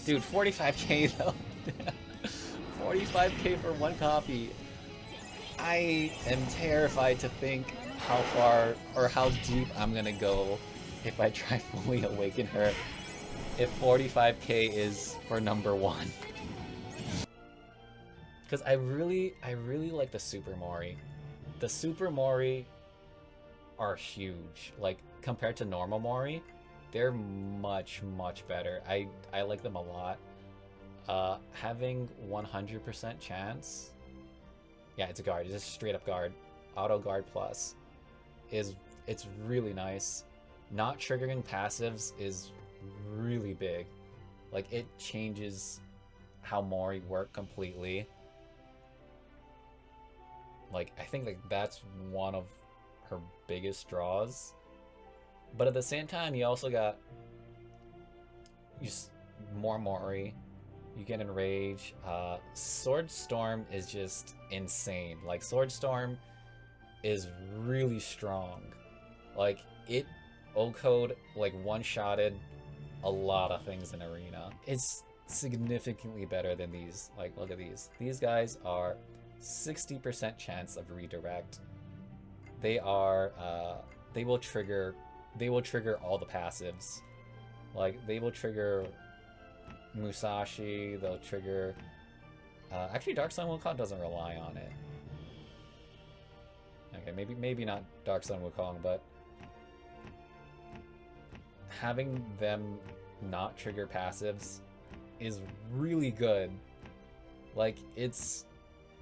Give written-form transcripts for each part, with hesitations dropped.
Dude, 45k though. 45k for one copy. I am terrified to think how far or how deep I'm gonna go if I try fully awaken her. If 45k is for number 1. Because I really like the Super Mori. The Super Mori are huge. Like, compared to normal Mori, they're much better. I like them a lot. Having 100% chance, yeah, it's a guard. It's just straight up guard. Auto guard plus it's really nice. Not triggering passives is really big. Like, it changes how Mori work completely. Like, I think like that's one of her biggest draws. But at the same time, you also got more Mori. You get Enrage. Sword Storm is just insane. Like, Sword Storm is really strong. Like, it O-code, like, one-shotted a lot of things in Arena. It's significantly better than these. Like, look at these. These guys are 60% chance of redirect. They are, they will trigger all the passives. Like, they will trigger Musashi, they'll trigger... actually, Dark Sun Wukong doesn't rely on it. Okay, maybe not Dark Sun Wukong, but having them not trigger passives is really good. Like, it's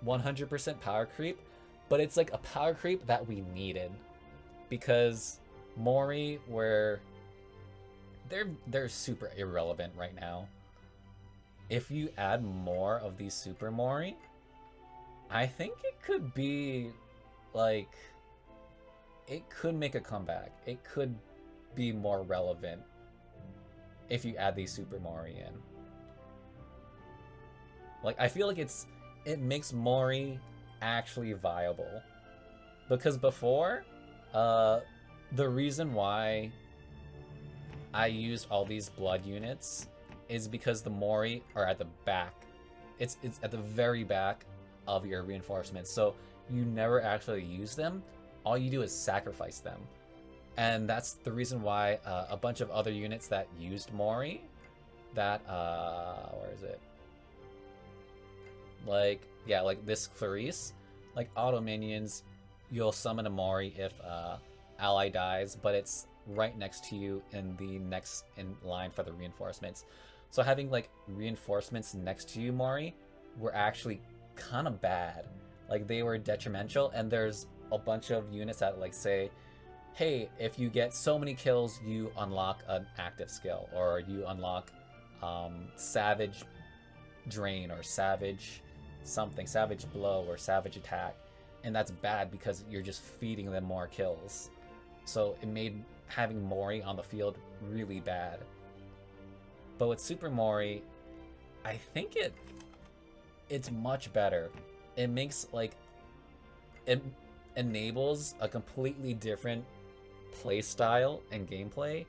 100% power creep, but it's like a power creep that we needed. Because Mori, where they're super irrelevant right now. If you add more of these Super Mori, I think it could be, like, it could make a comeback. It could be more relevant if you add these Super Mori in. Like, I feel like it makes Mori actually viable. Because before, the reason why I used all these blood units is because the Mori are at the back. It's at the very back of your reinforcements, so you never actually use them. All you do is sacrifice them. And that's the reason why a bunch of other units that used Mori, that, where is it? Like, yeah, like this Clarice, like auto minions, you'll summon a Mori if ally dies, but it's right next to you in the next in line for the reinforcements. So having like reinforcements next to you, Mori, were actually kind of bad. Like, they were detrimental, and there's a bunch of units that like say, hey, if you get so many kills, you unlock an active skill, or you unlock Savage Drain, or Savage something, Savage Blow, or Savage Attack. And that's bad because you're just feeding them more kills. So it made having Mori on the field really bad. But with Super Mori, I think it's much better. It makes, like, it enables a completely different play style and gameplay,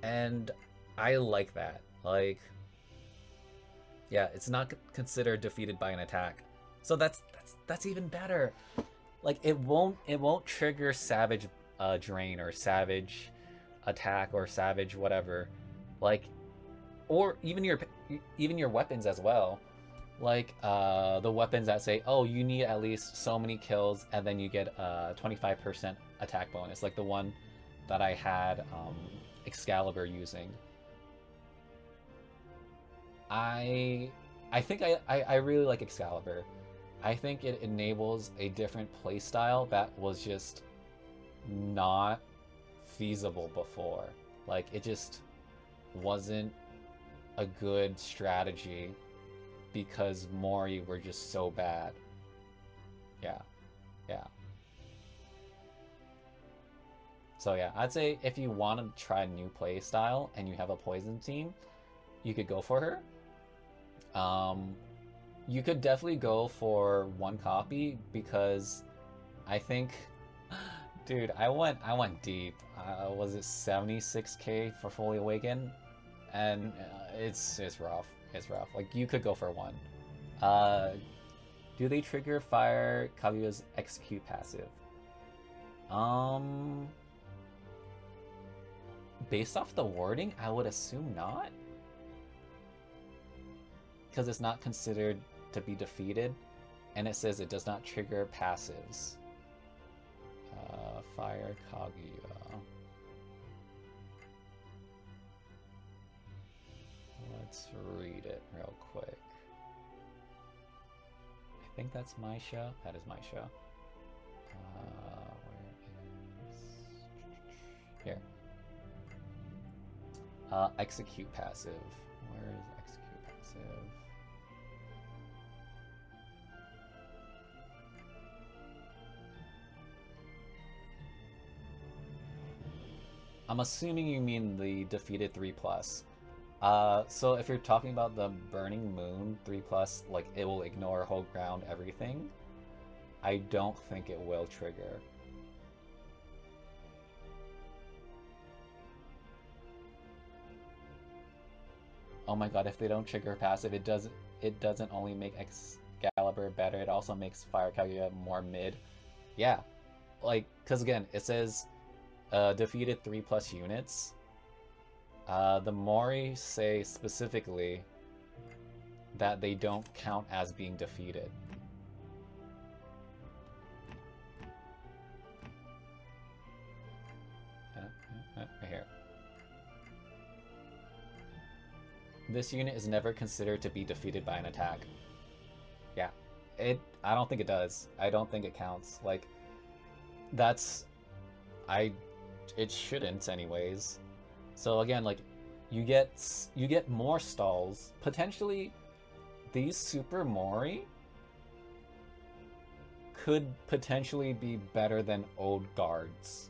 and I like that. Like, yeah, it's not considered defeated by an attack, so that's even better. Like, it won't trigger Savage Drain, or Savage Attack, or Savage whatever, like, or even your weapons as well. Like, the weapons that say, oh, you need at least so many kills, and then you get a 25% attack bonus, like the one that I had Excalibur using. I think I really like Excalibur. I think it enables a different playstyle that was just not feasible before. Like, it just wasn't a good strategy because Mori were just so bad. Yeah. So yeah, I'd say if you want to try a new play style and you have a poison team, you could go for her. You could definitely go for one copy, because I think, dude, I went deep. Was it 76k for Fully Awakened? and it's rough. It's rough. Like, you could go for one. Do they trigger Fire Kaguya's execute passive? Based off the wording, I would assume not. Because it's not considered to be defeated, and it says it does not trigger passives. Fire Kaguya. Let's read it real quick. I think that's my show. That is my show. Where is... Here. Execute passive. Where is execute passive? I'm assuming you mean the defeated 3+. So if you're talking about the Burning Moon 3+, like, it will ignore, hold ground, everything, I don't think it will trigger. Oh my god, if they don't trigger passive, it doesn't only make Excalibur better, it also makes Fire Kaguya more mid. Yeah, like, because again, it says defeated 3+ units. The Mori say specifically that they don't count as being defeated. Right here. This unit is never considered to be defeated by an attack. Yeah, I don't think it does. I don't think it counts. Like, it shouldn't anyways. So again, like, you get more stalls. Potentially, these Super Mori could potentially be better than old guards.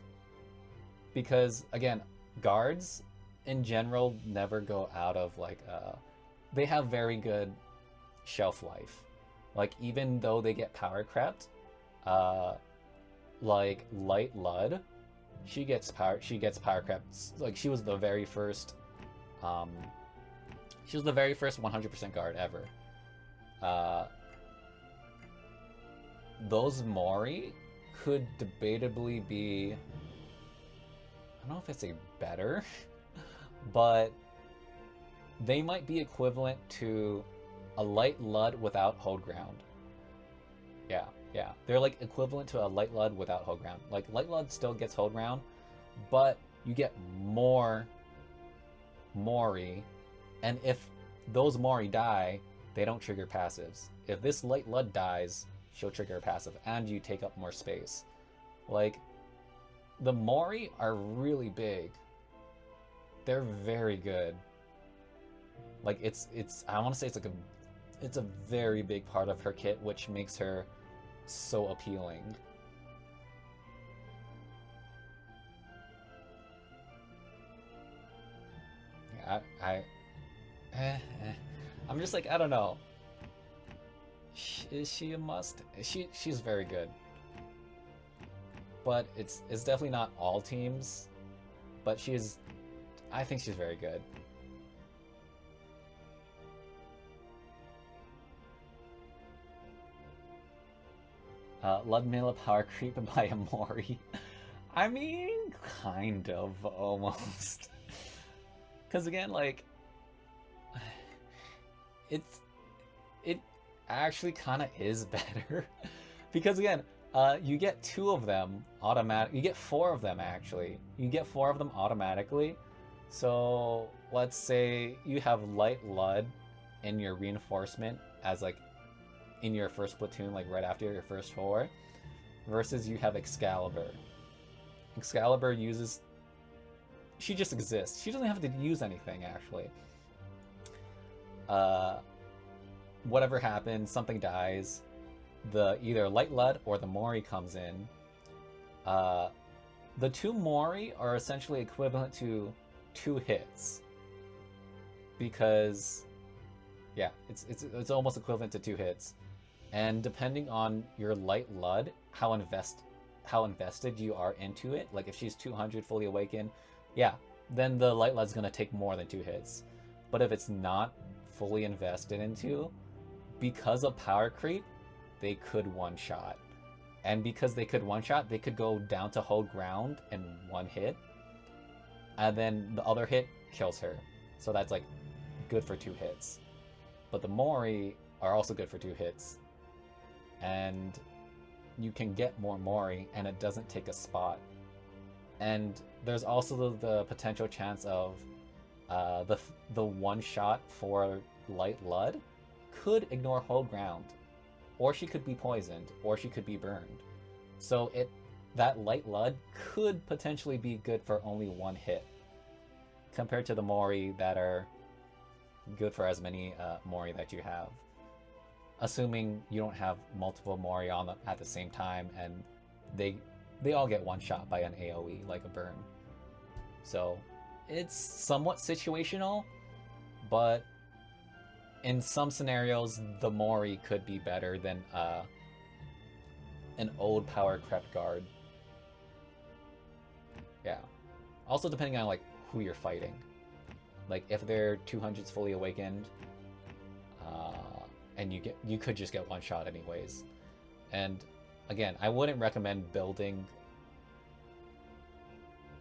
Because, again, guards in general never go out of, like, they have very good shelf life. Like, even though they get power crept, like Light Lud, she gets power crept. Like, she was the very first 100% guard ever. Those Mori could debatably be, I don't know if it's a better, but they might be equivalent to a Light Lud without hold ground. Yeah. They're like equivalent to a Light Lud without hold ground. Like, Light Lud still gets hold ground, but you get more Mori, and if those Mori die, they don't trigger passives. If this Light Lud dies, she'll trigger a passive, and you take up more space. Like, the Mori are really big. They're very good. Like, it's I want to say it's a very big part of her kit, which makes her so appealing. Yeah, I'm just like, I don't know. Is she a must? She's very good. But it's definitely not all teams. But I think she's very good. Ludmilla power creep by a Mori. I mean, kind of, almost. Because again, like, it actually kind of is better. Because again, you get 2 of them automatic. You get 4 of them actually. You get 4 of them automatically. So let's say you have Light Lud in your reinforcement as like in your first platoon, like right after your first 4, versus you have Excalibur. Excalibur uses... She just exists. She doesn't have to use anything, actually. Whatever happens, something dies, either Light Lud or the Mori comes in. The 2 Mori are essentially equivalent to 2 hits. Because, yeah, it's almost equivalent to 2 hits. And depending on your Light Lud, how invested you are into it, like if she's 200 fully awakened, yeah, then the Light Lud's gonna take more than 2 hits. but if it's not fully invested into, because of power creep, they could one-shot. And because they could one-shot, they could go down to hold ground in one hit, and then the other hit kills her. So that's like good for 2 hits. But the Mori are also good for 2 hits. And you can get more Mori, and it doesn't take a spot. And there's also the potential chance of the one-shot for Light Lud could ignore hold ground. Or she could be poisoned, or she could be burned. So that Light Lud could potentially be good for only 1 hit, compared to the Mori that are good for as many Mori that you have. Assuming you don't have multiple Mori on them at the same time, and they all get one shot by an AoE, like a burn. So it's somewhat situational, but in some scenarios, the Mori could be better than an old power crept guard. Yeah. Also depending on like who you're fighting. Like if their 200's fully awakened, and you could just get one shot anyways. And again, I wouldn't recommend building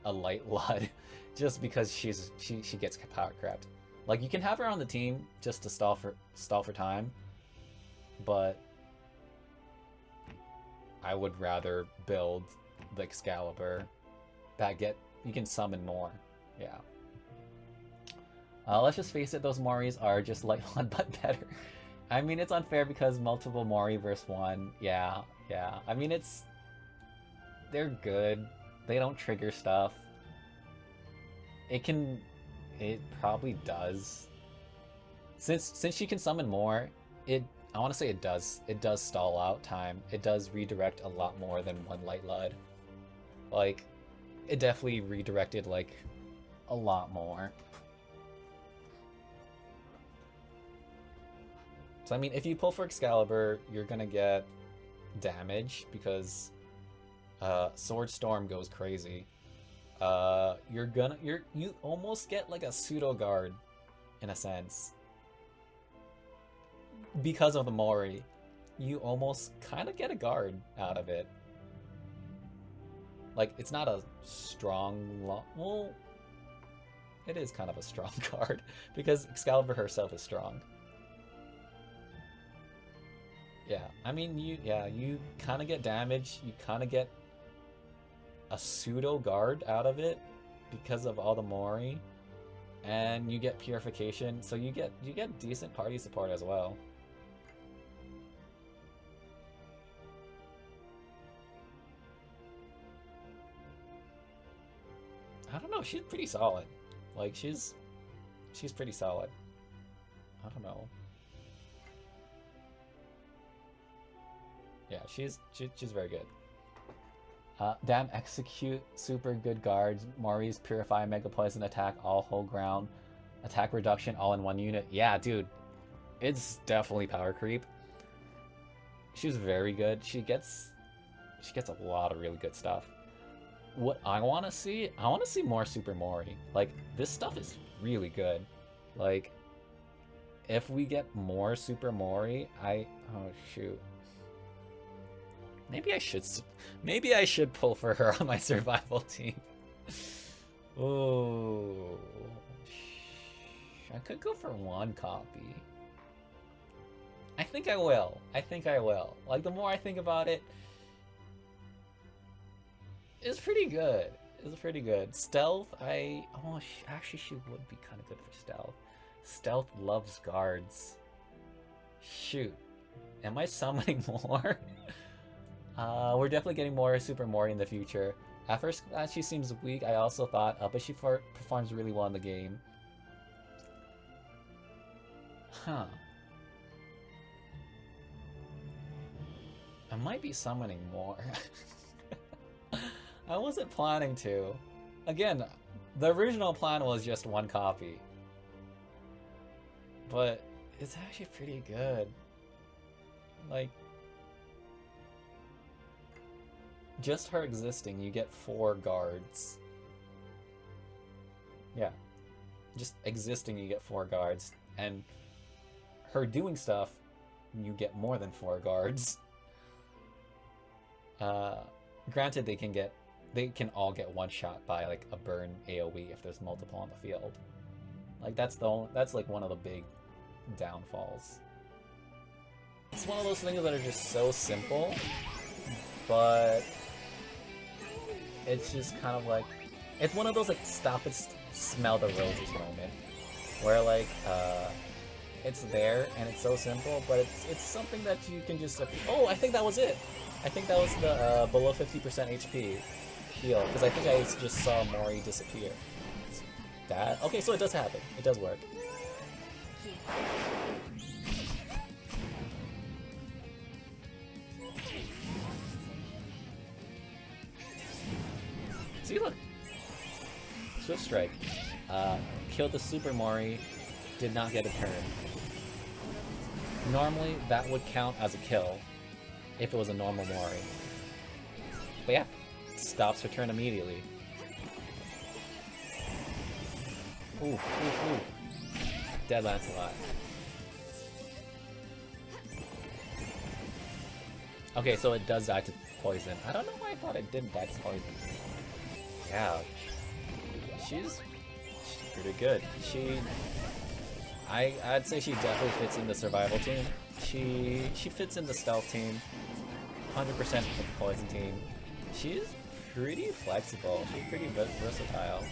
a Light Lud just because she gets power crept. Like you can have her on the team just to stall for time, but I would rather build the Excalibur that you can summon more. Yeah. Let's just face it, those Moris are just Light Lud but better. I mean, it's unfair because multiple Mori versus 1. Yeah. I mean, they're good. They don't trigger stuff. It probably does. Since she can summon more, I want to say it does stall out time. It does redirect a lot more than 1 Light Lud. Like, it definitely redirected, like, a lot more. So, I mean, if you pull for Excalibur, you're gonna get damage because Sword Storm goes crazy. You almost get like a pseudo guard in a sense. Because of the Mori, you almost kind of get a guard out of it. Like, it's not a strong, well, it is kind of a strong card because Excalibur herself is strong. Yeah, I mean, you kind of get damage, you kind of get a pseudo guard out of it because of all the Mori, and you get purification, so you get decent party support as well. I don't know, she's pretty solid. Like she's pretty solid. I don't know. Yeah, she's very good. Damn, execute, super good guards. Mori's Purify, Mega Poison, Attack, all hold ground. Attack reduction, all in 1 unit. Yeah, dude. It's definitely power creep. She's very good. She gets a lot of really good stuff. What I want to see more Super Mori. Like, this stuff is really good. Like, if we get more Super Mori, oh shoot. Maybe I should pull for her on my survival team. Oh, I could go for 1 copy. I think I will. Like, the more I think about it, it's pretty good. Stealth, actually she would be kind of good for stealth. Stealth loves guards. Shoot, am I summoning more? We're definitely getting more Super Mori in the future. At first she seems weak, I also thought, but she performs really well in the game. Huh. I might be summoning more. I wasn't planning to. Again, the original plan was just 1 copy. But it's actually pretty good. Like, just her existing, you get 4 guards. Yeah. just existing you get 4 guards, and her doing stuff you get more than 4 guards. Granted, they can all get one shot by like a burn AoE if there's multiple on the field. Like that's like one of the big downfalls. It's one of those things that are just so simple, but it's just kind of like, it's one of those like stop and smell the roses moment, where like it's there and it's so simple, but it's something that you can just, oh, I think that was it. I think that was the below 50% HP heal, because I think I just saw Mori disappear. That, okay, so it does happen. It does work. See, look. Swift Strike. Killed the Super Mori, did not get a turn. Normally, that would count as a kill if it was a normal Mori. But yeah, stops her turn immediately. Ooh, ooh, ooh. Dead Lancelot. Okay, so it does die to poison. I don't know why I thought it didn't die to poison. Yeah. She's pretty good. I'd say she definitely fits in the survival team. She fits in the stealth team. 100% with the poison team. She's pretty flexible. She's pretty versatile.